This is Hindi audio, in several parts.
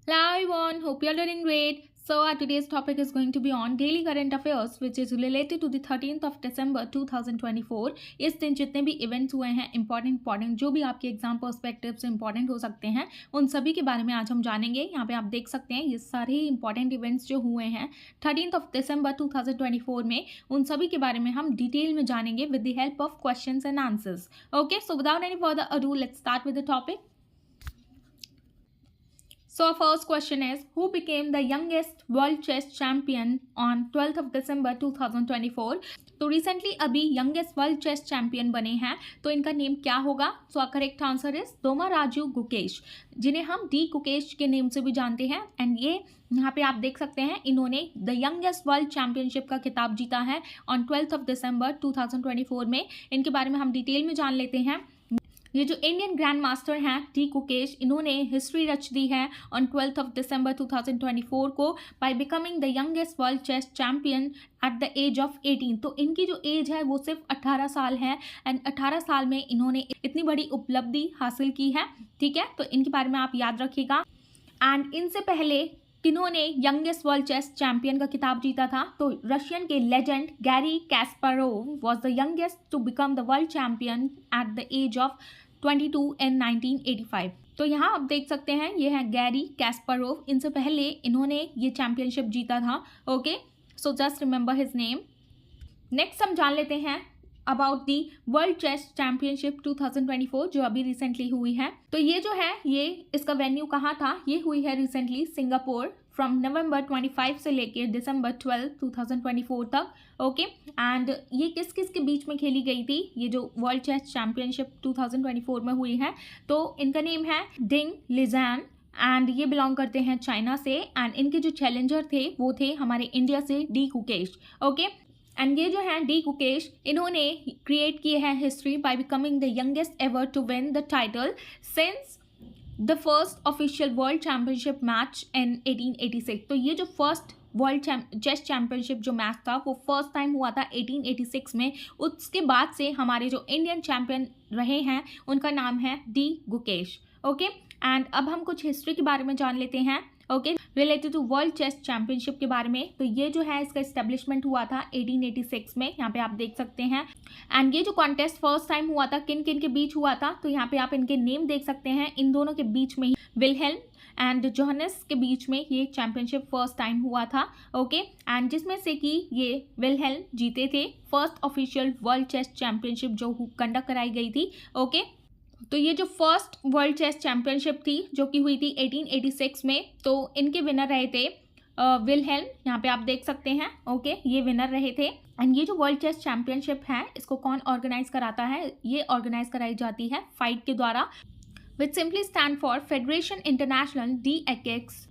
Hello everyone, hope you're doing great. So our today's topic is going to be on daily current affairs which is related to the 13th of December 2024. इस दिन जितने भी इवेंट्स हुए हैं इंपॉर्टेंट जो भी आपके एग्जाम पर्सपेक्टिव से इंपॉर्टेंट हो सकते हैं उन सभी के बारे में आज हम जानेंगे। यहाँ पे आप देख सकते हैं ये सारे ही इंपॉर्टेंट इवेंट्स जो हुए हैं 13th of December 2024 में उन सभी के बारे में हम डिटेल में जानेंगे with the help of questions and answers. Okay, so without any further ado let's start with the topic. So our first question is, who became the youngest world chess champion on 12th of December 2024? तो रिसेंटली अभी यंगेस्ट वर्ल्ड चेस चैंपियन बने हैं, तो इनका नेम क्या होगा? So a correct answer is Dommaraju Gukesh, जिन्हें हम डी गुकेश के नेम से भी जानते हैं। एंड ये यहाँ पे आप देख सकते हैं इन्होंने द यंगेस्ट वर्ल्ड चैंपियनशिप का खिताब जीता है ऑन 12th of December 2024 में। इनके बारे में हम डिटेल में जान लेते हैं। ये जो इंडियन ग्रैंड मास्टर हैं डी गुकेश, इन्होंने हिस्ट्री रच दी है ऑन 12th of December 2024 को by becoming the youngest world chess champion at the age of 18। तो इनकी जो एज है वो सिर्फ 18 साल है एंड 18 साल में इन्होंने इतनी बड़ी उपलब्धि हासिल की है। ठीक है, तो इनके बारे में आप याद रखिएगा। एंड इनसे पहले किन्होंने यंगेस्ट वर्ल्ड चेस चैंपियन का खिताब जीता था? तो रशियन के legend Garry Kasparov was the youngest to become the world champion at the age of 22 in 1985। तो यहाँ आप देख सकते हैं ये है गैरी कैस्पारोव। इनसे पहले इन्होंने ये चैंपियनशिप जीता था। Okay, so just remember his name. Next हम जान लेते हैं about the world chess championship 2024 जो अभी रिसेंटली हुई है। तो ये जो है ये इसका वेन्यू कहाँ था? ये हुई है रिसेंटली सिंगापुर फ्रॉम नवंबर 25 से लेके दिसंबर 12 2024 तक। ओके, एंड ये किस किस के बीच में खेली गई थी? ये जो वर्ल्ड चेस चैंपियनशिप 2024 में हुई है, तो इनका नेम है डिंग लिजैन एंड ये बिलोंग करते हैं चाइना से। एंड इनके जो चैलेंजर थे वो थे हमारे इंडिया से डी गुकेश। ओके, एंड ये जो है डी गुकेश, इन्होंने क्रिएट किए हैं history by becoming the youngest ever to win the title since the first official world championship match in 1886। तो ये जो फर्स्ट वर्ल्ड चेस चैंपियनशिप जो मैच था वो फर्स्ट टाइम हुआ था 1886 में। उसके बाद से हमारे जो इंडियन चैंपियन रहे हैं उनका नाम है डी गुकेश। ओके, एंड अब हम कुछ हिस्ट्री के बारे में जान लेते हैं। Okay, related to world chess championship के बारे में। तो ये जो है इसका इस्टेब्लिशमेंट हुआ था 1886 में, यहाँ पे आप देख सकते हैं। एंड ये जो कॉन्टेस्ट फर्स्ट टाइम हुआ था किन किन के बीच हुआ था? तो यहाँ पे आप इनके नेम देख सकते हैं। इन दोनों के बीच में ही विलहेल्म एंड जोहानस के बीच में ये चैंपियनशिप फर्स्ट टाइम हुआ था। ओके, एंड जिसमें से कि ये विलहेल्म जीते थे first official world chess championship जो कंडक्ट कराई गई थी। ओके, तो ये जो फर्स्ट वर्ल्ड चेस चैंपियनशिप थी जो कि हुई थी 1886 में, तो इनके विनर रहे थे विलहेल्म, यहाँ पे आप देख सकते हैं। ओके, ये विनर रहे थे। एंड ये जो वर्ल्ड चेस चैंपियनशिप है इसको कौन ऑर्गेनाइज कराता है? ये ऑर्गेनाइज कराई जाती है फाइट के द्वारा, विच simply stand for federation international D x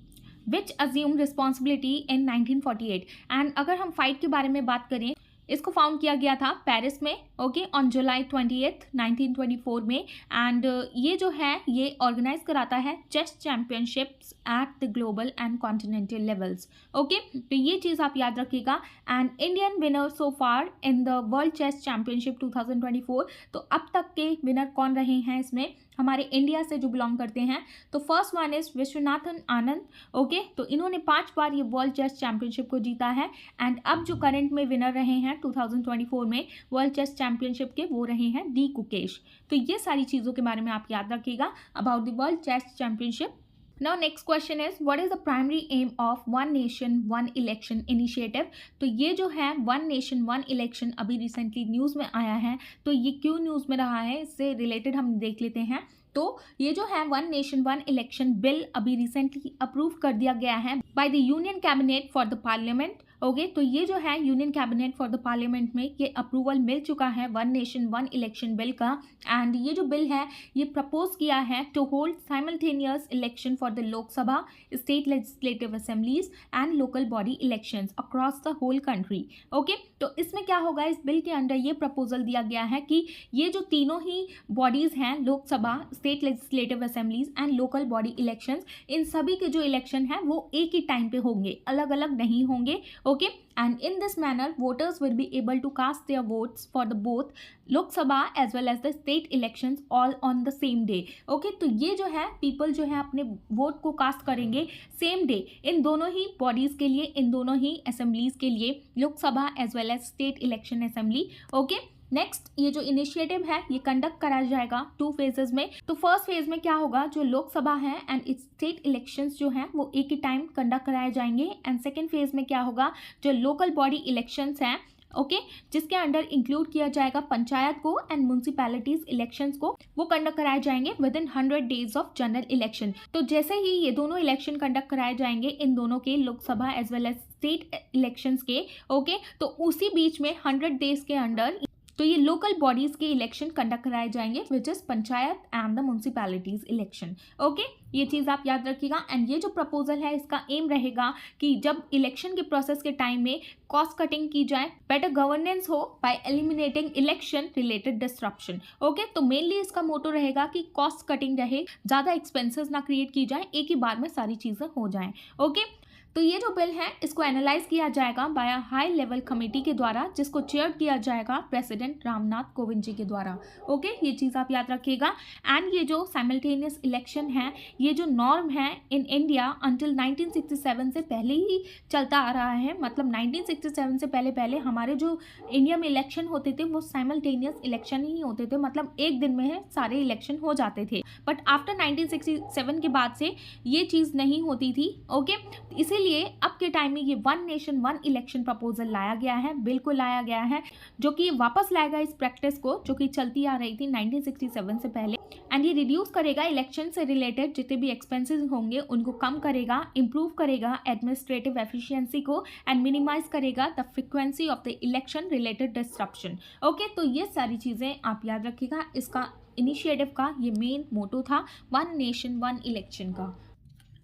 which assume responsibility in 1948। And अगर हम फाइट के बारे में बात करें, इसको फाउंड किया गया था पेरिस में। ओके, ऑन जुलाई 28 1924 में। एंड ये जो है ये ऑर्गेनाइज कराता है chess championships at the global and continental levels. Okay, तो ये चीज़ आप याद रखिएगा। And Indian winner so far in the world chess championship 2024। तो अब तक के विनर कौन रहे हैं इसमें? हमारे इंडिया से जो बिलोंग करते हैं। तो first one is Viswanathan Anand. Okay, तो इन्होंने 5 बार ये वर्ल्ड चेस चैंपियनशिप को जीता है। एंड अब जो करंट में विनर रहे हैं 2024 में वर्ल्ड चेस चैंपियनशिप के, वो रहे हैं डी गुकेश। तो ये सारी चीज़ों के बारे में आप याद रखिएगा about the world chess championship. Now next question is, what is the primary aim of One Nation One Election Initiative? तो ये जो है One Nation One Election अभी रिसेंटली न्यूज़ में आया है, तो ये क्यों न्यूज़ में रहा है इससे रिलेटेड हम देख लेते हैं। तो ये जो है one nation one election bill अभी रिसेंटली अप्रूव कर दिया गया है by the union cabinet for the parliament. Okay, तो ये जो है union cabinet for the parliament में ये अप्रूवल मिल चुका है one nation one election bill का। एंड ये जो बिल है ये प्रपोज किया है to hold simultaneous election for the Lok Sabha, state legislative assemblies and local body elections across the whole country. Okay, तो इसमें क्या होगा? इस बिल के अंडर ये प्रपोजल दिया गया है कि ये जो तीनों ही बॉडीज़ हैं, Lok Sabha, state legislative assemblies and local body elections, इन सभी के जो इलेक्शन है वो एक ही टाइम पे होंगे, अलग अलग नहीं होंगे। Okay, and in this manner voters will be able to cast their votes for the both Lok Sabha as well as the state elections all on the same day. Okay, तो ये जो है पीपल जो है अपने वोट को कास्ट करेंगे सेम डे इन दोनों ही बॉडीज के लिए, इन दोनों ही असेंबलीज के लिए, Lok Sabha as well as state election assembly. Okay, next ये जो इनिशिएटिव है ये कंडक्ट कराया जाएगा 2 फेजेस में। तो फर्स्ट फेज में क्या होगा, जो लोकसभा है एंड स्टेट इलेक्शंस जो हैं वो एक ही टाइम कंडक्ट कराए जाएंगे। एंड सेकेंड फेज में क्या होगा, जो लोकल बॉडी इलेक्शंस हैं, ओके, जिसके अंडर इंक्लूड किया जाएगा पंचायत को एंड म्यूनसिपैलिटीज इलेक्शंस को, वो कंडक्ट कराए जाएंगे with in 100 days of general election. तो जैसे ही ये दोनों इलेक्शन कंडक्ट कराए जाएंगे इन दोनों के, Lok Sabha as well as state elections के, ओके, तो उसी बीच में 100 डेज के अंडर तो ये लोकल बॉडीज के इलेक्शन कंडक्ट कराए जाएंगे which is panchayat and the municipalities election. Okay, ये चीज़ आप याद रखिएगा। एंड ये जो प्रपोजल है इसका एम रहेगा कि जब इलेक्शन के प्रोसेस के टाइम में कॉस्ट कटिंग की जाए, बेटर गवर्नेंस हो bye eliminating election related disruption. Okay, तो मेनली इसका मोटो रहेगा कि कॉस्ट कटिंग रहे, ज़्यादा एक्सपेंसेस ना क्रिएट की जाए, एक ही बार में सारी चीज़ें हो जाएं। ओके, तो ये जो बिल है इसको एनालाइज किया जाएगा बाय हाई लेवल कमेटी के द्वारा, जिसको चेयर किया जाएगा प्रेसिडेंट रामनाथ कोविंद जी के द्वारा। ओके, ये चीज़ आप याद रखिएगा। एंड ये जो साइमल्टेनियस इलेक्शन है, ये जो नॉर्म है इन इंडिया अंटिल 1967 से पहले ही चलता आ रहा है। मतलब 1967 से पहले हमारे जो इंडिया में इलेक्शन होते थे वो साइमल्टेनियस इलेक्शन ही होते थे, मतलब एक दिन में सारे इलेक्शन हो जाते थे। बट आफ्टर 1967 के बाद से ये चीज़ नहीं होती थी। ओके, इसीलिए अब के टाइम में ये 1 नेशन 1 इलेक्शन प्रपोजल लाया गया है, बिल को लाया गया है, जो कि वापस लाएगा इस प्रैक्टिस को जो कि चलती आ रही थी 1967 से पहले। एंड ये रिड्यूस करेगा इलेक्शन से रिलेटेड जितने भी एक्सपेंसेस होंगे उनको कम करेगा, इंप्रूव करेगा एडमिनिस्ट्रेटिव एफिशिएंसी को एंड मिनिमाइज करेगा the frequency of the election related disruption. Okay, तो ये सारी चीज़ें आप याद रखिएगा। इसका इनिशिएटिव का ये मेन मोटो था 1 नेशन 1 इलेक्शन का।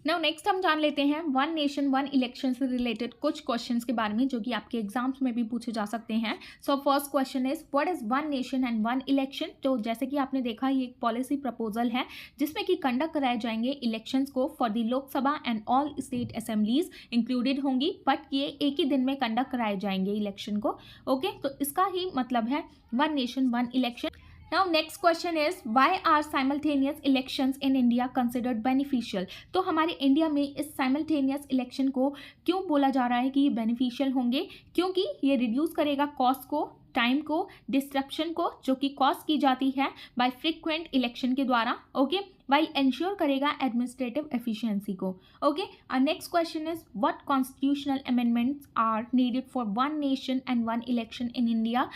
नाउ नेक्स्ट हम जान लेते हैं 1 नेशन 1 इलेक्शन से रिलेटेड कुछ क्वेश्चंस के बारे में जो कि आपके एग्जाम्स में भी पूछे जा सकते हैं। So first question is what is 1 nation and 1 election. तो जैसे कि आपने देखा ये एक पॉलिसी प्रपोजल है जिसमें कि कंडक्ट कराए जाएंगे इलेक्शंस को for the Lok Sabha and all state assemblies included होंगी, बट ये एक ही दिन में कंडक्ट कराए जाएंगे इलेक्शन को। ओके, तो इसका ही मतलब है 1 nation 1 election. Now next question is why are simultaneous elections in India considered beneficial? तो हमारे इंडिया में इस simultaneous election को क्यों बोला जा रहा है कि ये beneficial होंगे? क्योंकि ये रिड्यूस करेगा कॉस्ट को, टाइम को, डिस्ट्रप्शन को जो कि कॉस्ट की जाती है बाय फ्रीक्वेंट इलेक्शन के द्वारा। ओके, वाइल इंश्योर करेगा एडमिनिस्ट्रेटिव एफिशिएंसी को। ओके, और next question is what constitutional amendments are needed for 1 nation and 1 election in India.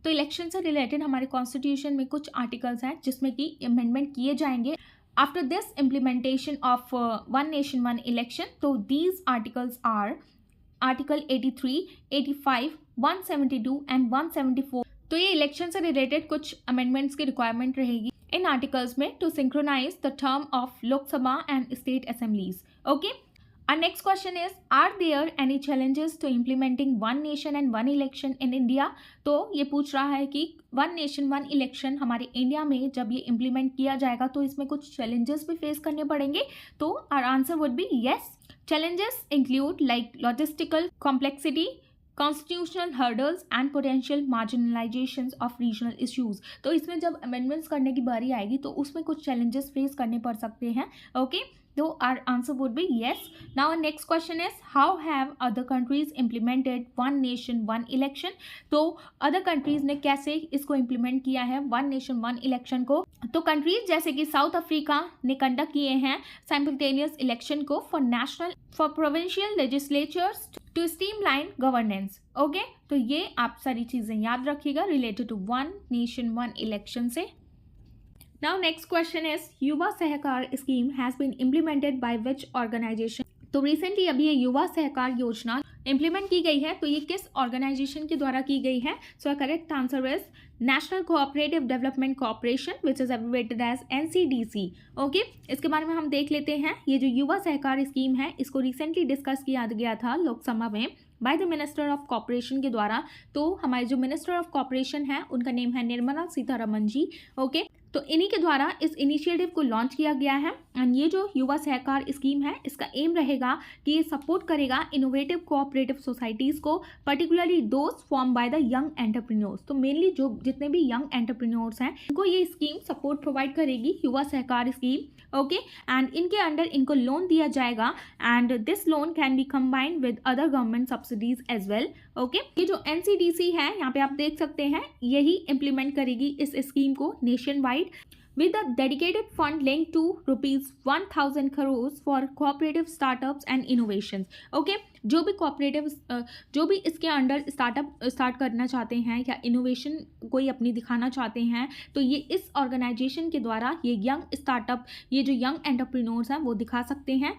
तो इलेक्शन से रिलेटेड हमारे कॉन्स्टिट्यूशन में कुछ आर्टिकल्स हैं जिसमें कि अमेंडमेंट किए जाएंगे after this implementation of 1 nation 1 election. तो these articles are article 83, 85, 172 and 174। तो ये इलेक्शन से रिलेटेड कुछ अमेंडमेंट्स की रिक्वायरमेंट रहेगी इन आर्टिकल्स में to synchronise the term of Lok Sabha and state assemblies. Okay, our next question is are there any challenges to implementing 1 nation and 1 election in India। तो ये पूछ रहा है कि 1 नेशन 1 इलेक्शन हमारे इंडिया में जब ये इम्प्लीमेंट किया जाएगा तो इसमें कुछ चैलेंजेस भी फेस करने पड़ेंगे। तो our answer would be yes. Challenges include like logistical complexity, constitutional hurdles and potential marginalizations of regional issues। तो इसमें जब amendments करने की बारी आएगी तो उसमें कुछ challenges face करने पड़ सकते हैं। Okay, so our answer would be yes. Now our next question is how have other countries implemented 1 nation 1 election। तो other countries ने कैसे इसको implement किया है 1 nation 1 election को। तो कंट्रीज जैसे कि साउथ अफ्रीका ने कंडक्ट किए हैं साइमल्टेनियस इलेक्शन को for national for provincial legislatures to streamline governance. Okay, तो ये आप सारी चीज़ें याद रखिएगा रिलेटेड टू 1 नेशन 1 इलेक्शन से। Now next question is Yuva Sahakar scheme has been implemented by which organisation. तो रिसेंटली अभी ये युवा सहकार योजना इम्प्लीमेंट की गई है, तो ये किस ऑर्गेनाइजेशन के द्वारा की गई है। So correct answer is national cooperative development corporation which is abbreviated as NCDC। Okay, इसके बारे में हम देख लेते हैं। ये जो युवा सहकार स्कीम है इसको रिसेंटली डिस्कस किया गया था लोकसभा में by the minister of corporation के द्वारा। तो हमारे जो मिनिस्टर ऑफ कॉर्पोरेशन है उनका नेम है निर्मला सीतारमण जी। ओके, तो इन्हीं के द्वारा इस इनिशिएटिव को लॉन्च किया गया है एंड ये जो युवा सहकार स्कीम है इसका एम रहेगा कि ये सपोर्ट करेगा इनोवेटिव कोऑपरेटिव सोसाइटीज़ को, particularly those form by the young entrepreneurs. तो मेनली जो जितने भी यंग एंटरप्रेन्योर्स हैं उनको ये स्कीम सपोर्ट प्रोवाइड करेगी, Yuva Sahakar scheme. Okay, and इनके अंडर इनको लोन दिया जाएगा and this loan can be combined with other government subsidies as well. Okay, ये जो एनसीडीसी है यहाँ पे आप देख सकते हैं यही इम्प्लीमेंट करेगी इस स्कीम को nation wide with a dedicated fund linked to rupees 1000 crores for cooperative startups and innovations। okay, जो भी कोऑपरेटिव जो भी इसके अंडर स्टार्टअप स्टार्ट करना चाहते हैं या इनोवेशन कोई अपनी दिखाना चाहते हैं तो ये इस ऑर्गेनाइजेशन के द्वारा ये यंग स्टार्टअप, ये जो यंग एंटरप्रेन्योर्स हैं वो दिखा सकते हैं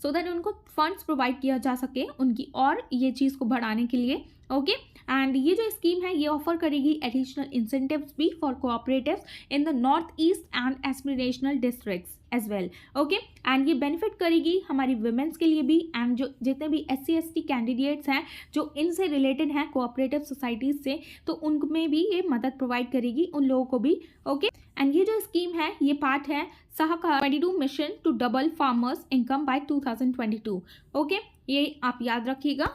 सो दैट उनको फंड्स प्रोवाइड किया जा सके उनकी और ये चीज़ को बढ़ाने के लिए। ओके, एंड ये जो स्कीम है ये ऑफर करेगी एडिशनल इंसेंटिव्स भी for cooperatives in the north east and aspirational districts as well. Okay, and ये बेनिफिट करेगी हमारी वुमेन्स के लिए भी एंड जो जितने भी SC/ST कैंडिडेट्स हैं जो इनसे रिलेटेड हैं कोऑपरेटिव सोसाइटीज़ से, तो उनमें भी ये मदद प्रोवाइड करेगी उन लोगों को भी। ओके, एंड ये जो स्कीम है ये पार्ट है Sahakar 22 mission to double farmers income by 2022। Okay, ये आप याद रखिएगा।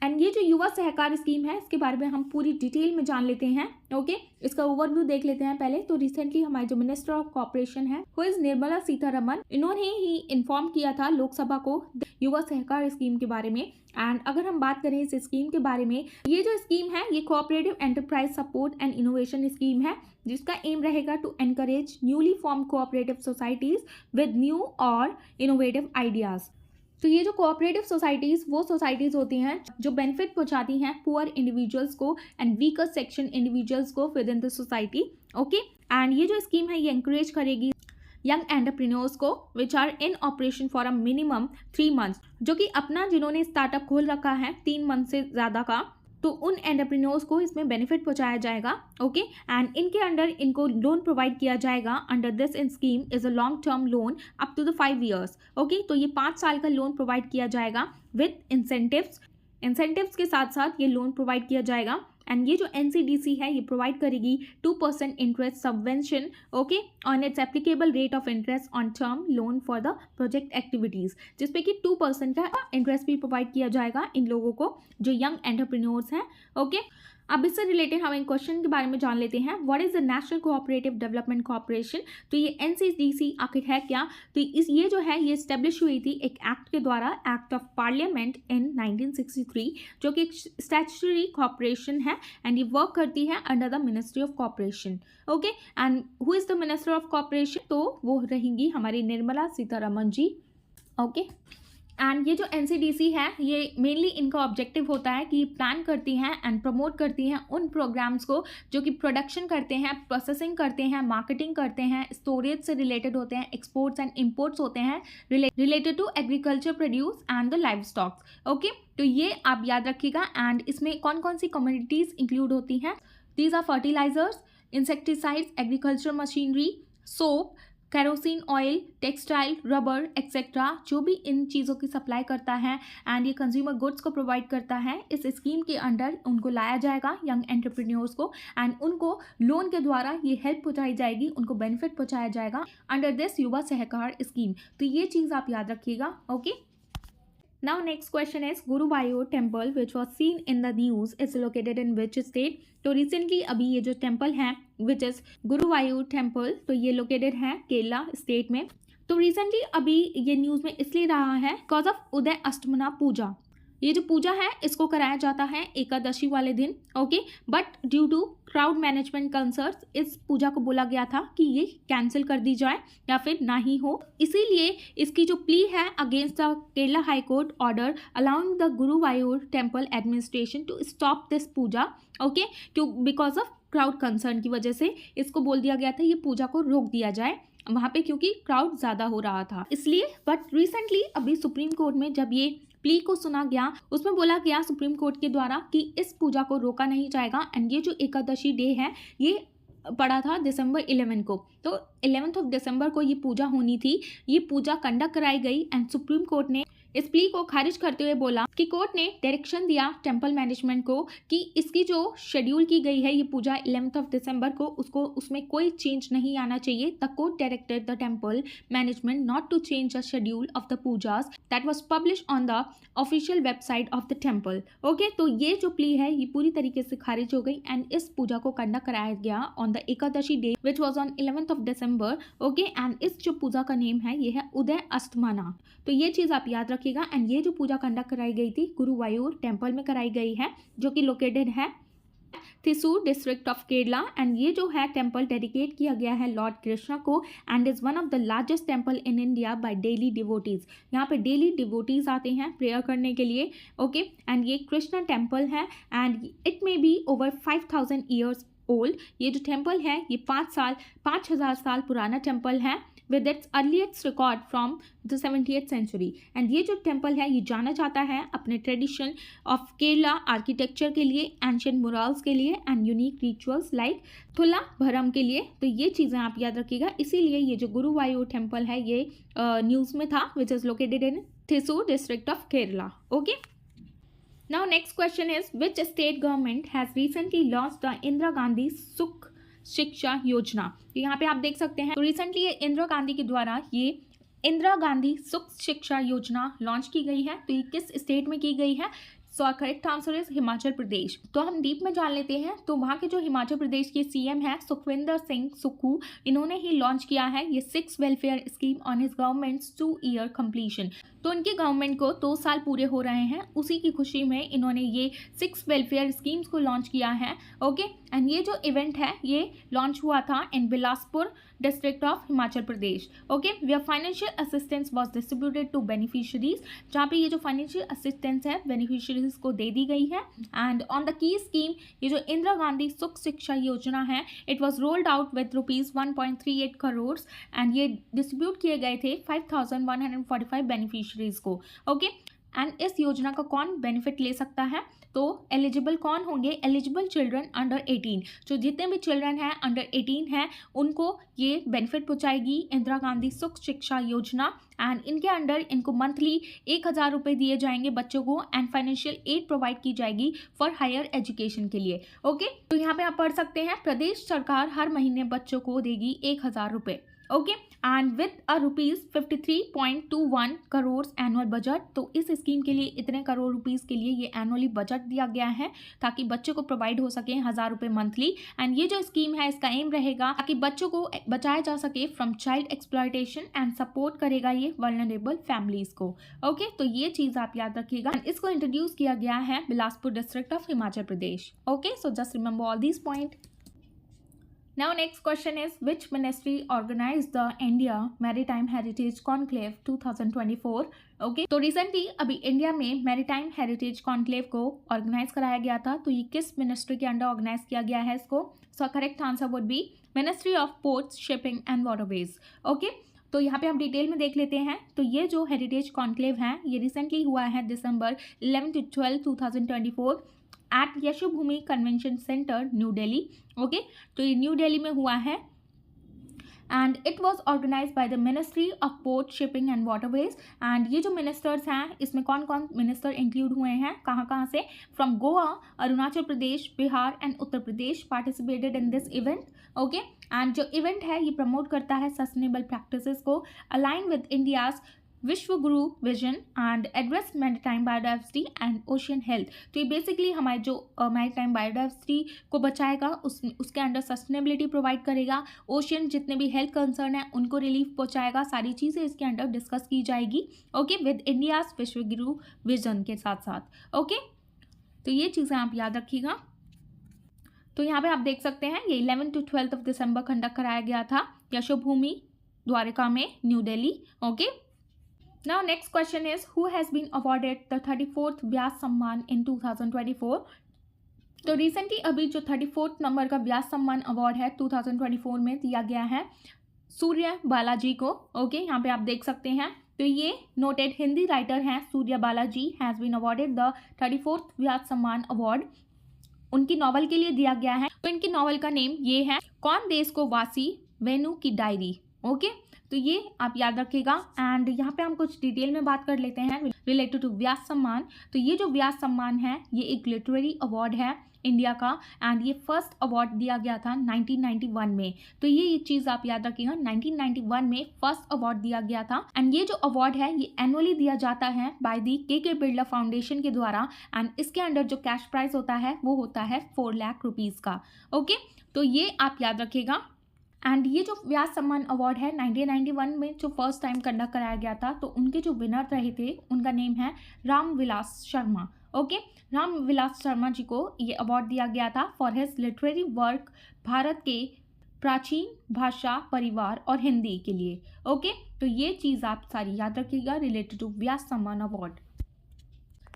एंड ये जो युवा सहकार स्कीम है इसके बारे में हम पूरी डिटेल में जान लेते हैं। ओके, इसका ओवरव्यू देख लेते हैं पहले। तो रिसेंटली हमारे जो मिनिस्टर ऑफ कॉर्पोरेशन है वो इज निर्मला सीतारमन, इन्होंने ही इन्फॉर्म किया था लोकसभा को युवा सहकार स्कीम के बारे में। एंड अगर हम बात करें इस स्कीम के बारे में, ये जो स्कीम है ये cooperative enterprise support and innovation scheme है जिसका एम रहेगा to encourage newly form cooperative societies with new और इनोवेटिव आइडियाज। तो ये जो कोऑपरेटिव सोसाइटीज़ वो सोसाइटीज़ होती हैं जो बेनिफिट पहुंचाती हैं पुअर इंडिविजुअल्स को एंड वीकर सेक्शन इंडिविजुअल्स को with in the society. Okay, and ये जो स्कीम है ये इंकरेज करेगी यंग एंटरप्रेन्योर्स को which are in operation for a minimum 3 months, जो कि अपना जिन्होंने स्टार्टअप खोल रखा है 3 मंथ से ज़्यादा का, तो उन एंटरप्रेन्योर्स को इसमें बेनिफिट पहुंचाया जाएगा। ओके, एंड इनके अंडर इनको लोन प्रोवाइड किया जाएगा under this in scheme is a long term loan up to the 5 years। Okay, तो ये 5 साल का लोन प्रोवाइड किया जाएगा विद इंसेंटिव्स के साथ साथ ये लोन प्रोवाइड किया जाएगा। एंड ये जो NCDC है ये प्रोवाइड करेगी 2% interest subvention okay on it's applicable rate of interest on term loan for the project activities, जिसपे कि 2% का इंटरेस्ट भी प्रोवाइड किया जाएगा इन लोगों को जो यंग एंटरप्रेन्योर्स हैं। ओके, अब इससे रिलेटेड हम एक क्वेश्चन के बारे में जान लेते हैं। What is the national cooperative development corporation? तो ये NCDC आखिर है क्या? तो ये जो है ये स्टेब्लिश हुई थी एक एक्ट के द्वारा, एक्ट ऑफ पार्लियामेंट इन 1963, जो कि एक स्टैट्यूटरी कॉर्पोरेशन है एंड ये वर्क करती है under the ministry of corporation. Okay, and who is the minister of corporation? तो वो रहेंगी हमारी निर्मला सीतारमन जी। ओके, एंड ये जो NCDC है ये मेनली इनका ऑब्जेक्टिव होता है कि प्लान करती हैं एंड प्रमोट करती हैं उन प्रोग्राम्स को जो कि प्रोडक्शन करते हैं, प्रोसेसिंग करते हैं, मार्केटिंग करते हैं, स्टोरेज से रिलेटेड होते हैं, एक्सपोर्ट्स एंड इंपोर्ट्स होते हैं related to agriculture produce and the livestock. Okay, तो ये आप याद रखिएगा। एंड इसमें कौन कौन सी कमोडिटीज़ इंक्लूड होती हैं? These are fertilisers, insecticides, agriculture machinery, soap, kerosene oil, textile, rubber etcetera, जो भी इन चीज़ों की सप्लाई करता है एंड ये कंज्यूमर गुड्स को प्रोवाइड करता है, इस स्कीम के अंडर उनको लाया जाएगा यंग एंटरप्रेन्योर्स को एंड उनको लोन के द्वारा ये हेल्प पहुंचाई जाएगी, उनको बेनिफिट पहुंचाया जाएगा अंडर दिस युवा सहकार स्कीम। तो ये चीज़ आप याद रखिएगा। Okay, now next question is Guruvayur temple which was seen in the news is located in which state? तो रिसेंटली अभी ये जो टेम्पल है विच इज़ गुरुवायूर टेम्पल, तो ये लोकेटेड है केरला स्टेट में। तो रिसेंटली अभी ये न्यूज़ में इसलिए रहा है बिकॉज ऑफ उदय अष्टमना पूजा। ये जो पूजा है इसको कराया जाता है एकादशी वाले दिन। Okay, but due to crowd management concerns इस पूजा को बोला गया था कि ये कैंसिल कर दी जाए या फिर ना ही हो, इसीलिए इसकी जो प्ली है against the Kerala high court order allowing the Guruvayur temple administration to stop this puja. Okay, क्यों? बिकॉज ऑफ क्राउड कंसर्न की वजह से इसको बोल दिया गया था ये पूजा को रोक दिया जाए वहाँ पे, क्योंकि क्राउड ज़्यादा हो रहा था इसलिए। बट रिसेंटली अभी सुप्रीम कोर्ट में जब ये प्ली को सुना गया उसमें बोला गया सुप्रीम कोर्ट के द्वारा कि इस पूजा को रोका नहीं जाएगा। एंड ये जो एकादशी डे है ये पड़ा था दिसंबर 11 को, तो 11th of December को ये पूजा होनी थी। ये पूजा कंडक्ट कराई गई एंड सुप्रीम कोर्ट ने इस प्ली को खारिज करते हुए बोला कि कोर्ट ने डायरेक्शन दिया टेंपल मैनेजमेंट को कि इसकी जो शेड्यूल की गई है ये पूजा 11 दिसंबर को उसमें कोई चेंज नहीं आना चाहिए। The court directed the temple management not to change the schedule of the pujas that was publish on the official website of the temple. Okay, तो ये जो प्ली है ये पूरी तरीके से खारिज हो गई एंड इस पूजा को कंडक्ट कराया गया on the Ekadashi day which was on 11 December. Okay, and इस जो पूजा का नेम है ये है उदय अस्तमाना। तो ये चीज़ आप याद रखिएगा। एंड ये जो पूजा कंडक्ट कराई गई थी गुरुवायूर टेम्पल में कराई गई है जो कि लोकेटेड है थिसूर डिस्ट्रिक्ट ऑफ केरला। एंड ये जो है टेम्पल डेडिकेट किया गया है लॉर्ड कृष्णा को and is one of the largest temple in India by daily devotees. यहाँ पे डेली डिवोटीज आते हैं प्रेयर करने के लिए। ओके, एंड ये कृष्णा टेम्पल है and it may be over 5000 years old. ये जो टेम्पल है ये 5000 साल पुराना टेम्पल है with its earliest record from the 70th century। And ये जो टेम्पल है ये जाना जाता है अपने ट्रेडिशन ऑफ केरला आर्किटेक्चर के लिए, एंशियंट मुराल्स के लिए एंड यूनिक रिचुअल्स लाइक थुला भरम के लिए। तो ये चीज़ें आप याद रखिएगा। इसीलिए ये जो गुरुवायूर टेम्पल है ये न्यूज़ में था which is located in Thrissur district of Kerala. Okay, now next question is which state government has recently launched the Indira Gandhi Sukh Shiksha योजना। तो यहाँ पे आप देख सकते हैं तो रिसेंटली ये इंदिरा गांधी के द्वारा ये इंदिरा गांधी सुख शिक्षा योजना लॉन्च की गई है। तो ये किस स्टेट में की गई है? So correct answer is Himachal Pradesh. तो हम डीप में जान लेते हैं। तो वहाँ के जो हिमाचल प्रदेश के सीएम है सुखविंदर सिंह सुक्खू, इन्होंने ही लॉन्च किया है ये 6 welfare scheme on his governments 2 year completion. तो उनकी गवर्नमेंट को 2 साल पूरे हो रहे हैं, उसी की खुशी में इन्होंने ये 6 वेलफेयर स्कीम्स को लॉन्च किया है। ओके, एंड ये जो इवेंट है ये लॉन्च हुआ था in Bilaspur district of Himachal Pradesh. Okay, where financial assistance was distributed to beneficiaries, जहाँ पे ये जो फाइनेंशियल असिस्टेंस है बेनिफिशरीज को दे दी गई है। And on the key scheme ये जो इंदिरा गांधी सुख शिक्षा योजना है it was rolled out with ₹1.38 crore and ये डिस्ट्रीब्यूट किए गए थे 5145 बेनिफिशरीज को। ओके, एंड इस योजना का कौन बेनिफिट ले सकता है? तो एलिजिबल कौन होंगे? Eligible children under 18। जो जितने भी चिल्ड्रन हैं अंडर 18 हैं उनको ये बेनिफिट पहुंचाएगी इंदिरा गांधी सुख शिक्षा योजना। एंड इनके अंडर इनको मंथली 1000 रुपये दिए जाएंगे बच्चों को एंड फाइनेंशियल एड प्रोवाइड की जाएगी फॉर हायर एजुकेशन के लिए। ओके, तो यहाँ पे आप पढ़ सकते हैं प्रदेश सरकार हर महीने बच्चों को देगी 1000 रुपये। Okay, and with a ₹53.21 crore annual budget. तो इस स्कीम के लिए इतने करोड़ रुपीस के लिए ये एनुअली बजट दिया गया है ताकि बच्चों को प्रोवाइड हो सके 1000 रुपये मंथली। एंड ये जो स्कीम है इसका एम रहेगा ताकि बच्चों को बचाया जा सके from child exploitation and support करेगा ये वल्नरेबल फैमिलीज को। ओके, तो ये चीज़ आप याद रखिएगा। इसको इंट्रोड्यूस किया गया है Bilaspur district of Himachal Pradesh. Okay, so just remember all these point. Now next question is which ministry organized the India Maritime Heritage Conclave 2024? Okay, तो रिसेंटली अभी इंडिया में मैरीटाइम हेरिटेज कॉन्क्लेव को ऑर्गेनाइज कराया गया था। तो ये किस मिनिस्ट्री के अंडर ऑर्गेनाइज किया गया है इसको? सो correct answer would B ministry of ports shipping and waterways. Okay, तो यहाँ पे हम डिटेल में देख लेते हैं। तो ये जो हेरिटेज कॉन्क्लेव है ये रिसेंटली हुआ है दिसंबर 11 to 12, 2024 at Yashobhoomi convention centre new Delhi. Okay, तो ये न्यू दिल्ली में हुआ है and it was organised by the ministry of port shipping and waterways. And ये जो मिनिस्टर्स हैं इसमें कौन कौन मिनिस्टर इंक्लूड हुए हैं, कहाँ कहाँ से? From Goa, Arunachal Pradesh, Bihar and Uttar Pradesh participated in this event. Okay, and जो इवेंट है ये प्रमोट करता है सस्टेनेबल प्रैक्टिसेस को अलाइन विद इंडियाज विश्व गुरु vision and address maritime biodiversity and ocean health. तो ये बेसिकली हमारे जो मैरीटाइम बायोडाइवर्सिटी को बचाएगा उसके अंडर सस्टेनेबिलिटी प्रोवाइड करेगा, ओशियन जितने भी हेल्थ कंसर्न है उनको रिलीफ पहुंचाएगा, सारी चीज़ें इसके अंडर डिस्कस की जाएगी। ओके, विद इंडियाज विश्व गुरु विजन के साथ साथ। ओके, तो ये चीज़ें आप याद रखिएगा। तो यहाँ पे आप देख सकते हैं ये 11 to 12 दिसंबर कंडक्ट कराया गया था यशोभूमि द्वारका में new Delhi. Okay, Now next question is who has been awarded the 34th Vyas सम्मान in 2024? तो रिसेंटली अभी जो 34th नंबर का व्यास सम्मान अवार्ड है 2024 में दिया गया है सूर्य बालाजी को। ओके, यहाँ पे आप देख सकते हैं। तो ये नोटेड हिंदी राइटर हैं Surya Balaji has been awarded the 34th Vyas Samman award. उनकी नॉवल के लिए दिया गया है। तो इनकी नॉवल का नेम ये है कौन देश को वासी वेनु की डायरी। ओके, तो ये आप याद रखिएगा। एंड यहाँ पे हम कुछ डिटेल में बात कर लेते हैं रिलेटेड टू व्यास सम्मान। तो ये जो व्यास सम्मान है ये एक लिटरेरी अवार्ड है इंडिया का, एंड ये फर्स्ट अवार्ड दिया गया था 1991 में। तो ये चीज़ आप याद रखिएगा, 1991 में फर्स्ट अवार्ड दिया गया था। एंड ये जो अवार्ड है ये एनुअली दिया जाता है बाय दी के बिरला फाउंडेशन के द्वारा, एंड इसके अंडर जो कैश प्राइज होता है वो होता है 4 लाख रुपीज़ का। ओके, तो ये आप याद रखिएगा। एंड ये जो व्यास सम्मान अवार्ड है 1991 में जो फर्स्ट टाइम कंडक्ट कराया गया था, तो उनके जो विनर रहे थे उनका नेम है रामविलास शर्मा। ओके, रामविलास शर्मा जी को ये अवार्ड दिया गया था for his literary work Bharat के प्राचीन भाषा, परिवार और हिंदी के लिए। ओके, तो ये चीज़ आप सारी याद रखिएगा related to Vyas Samman award.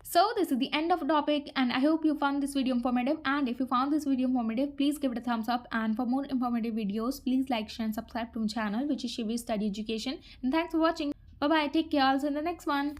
So this is the end of the topic, and I hope you found this video informative. And if you found this video informative, please give it a thumbs up. And for more informative videos, please like, share, and subscribe to my channel, which is Shivi Study Education. And thanks for watching. Bye bye. Take care. I'll see you in the next one.